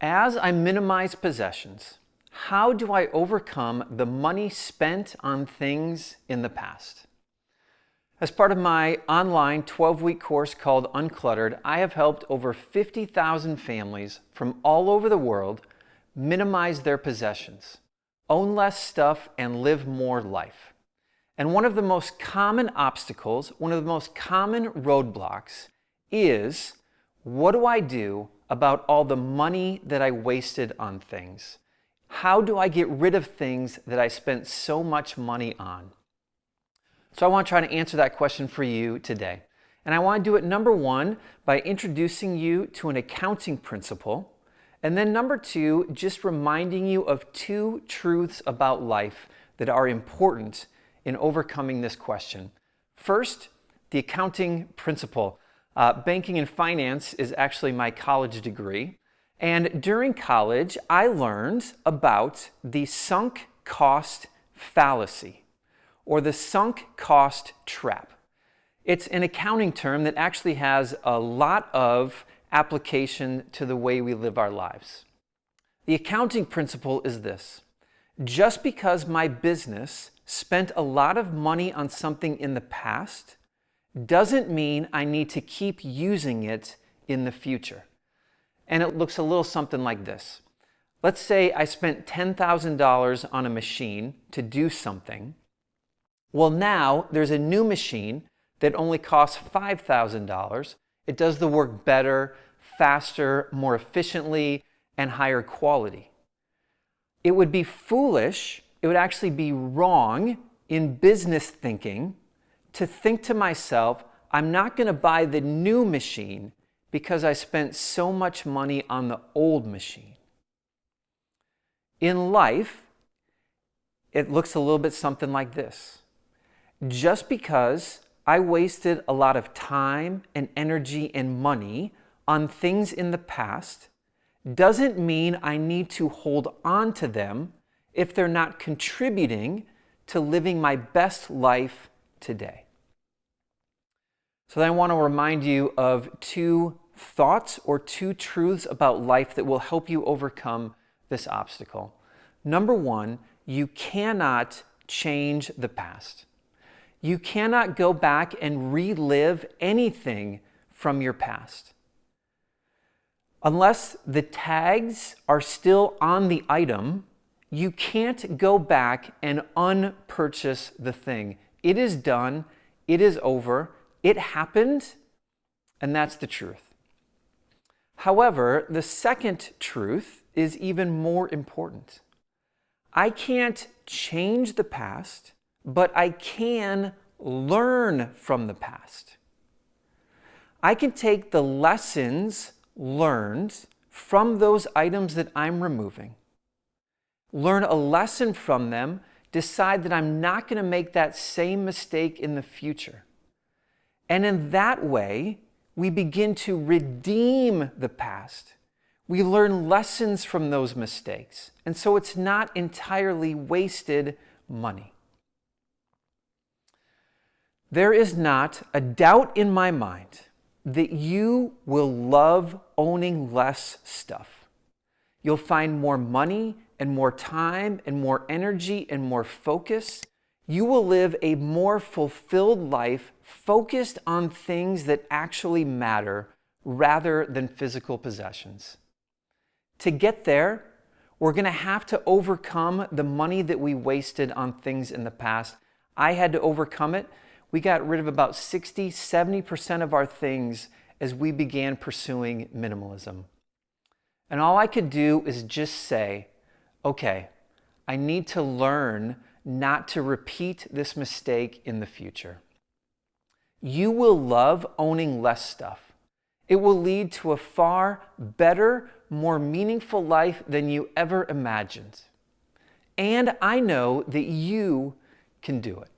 As I minimize possessions, how do I overcome the money spent on things in the past? As part of my online 12-week course called Uncluttered, I have helped over 50,000 families from all over the world minimize their possessions, own less stuff, and live more life. And one of the most common obstacles, one of the most common roadblocks is, what do I do about all the money that I wasted on things? How do I get rid of things that I spent so much money on? So I want to try to answer that question for you today. And I want to do it, number one, by introducing you to an accounting principle. And then number two, just reminding you of two truths about life that are important in overcoming this question. First, the accounting principle. Banking and finance is actually my college degree. And during college, I learned about the sunk cost fallacy, or the sunk cost trap. It's an accounting term that actually has a lot of application to the way we live our lives. The accounting principle is this: just because my business spent a lot of money on something in the past doesn't mean I need to keep using it in the future. And it looks a little something like this. Let's say I spent $10,000 on a machine to do something. Well, now there's a new machine that only costs $5,000. It does the work better, faster, more efficiently, and higher quality. It would be foolish, it would actually be wrong in business thinking to think to myself, I'm not going to buy the new machine because I spent so much money on the old machine. In life, it looks a little bit something like this. Just because I wasted a lot of time and energy and money on things in the past doesn't mean I need to hold on to them if they're not contributing to living my best life today. So then I want to remind you of two thoughts or two truths about life that will help you overcome this obstacle. Number one, you cannot change the past. You cannot go back and relive anything from your past. Unless the tags are still on the item, you can't go back and unpurchase the thing. It is done. It is over. It happened, and that's the truth. However, the second truth is even more important. I can't change the past, but I can learn from the past. I can take the lessons learned from those items that I'm removing, learn a lesson from them, decide that I'm not going to make that same mistake in the future. And in that way, we begin to redeem the past. We learn lessons from those mistakes. And so it's not entirely wasted money. There is not a doubt in my mind that you will love owning less stuff. You'll find more money and more time and more energy and more focus. You will live a more fulfilled life focused on things that actually matter rather than physical possessions. To get there, we're going to have to overcome the money that we wasted on things in the past. I had to overcome it. We got rid of about 60-70% of our things as we began pursuing minimalism. And all I could do is just say, okay, I need to learn not to repeat this mistake in the future. You will love owning less stuff. It will lead to a far better, more meaningful life than you ever imagined. And I know that you can do it.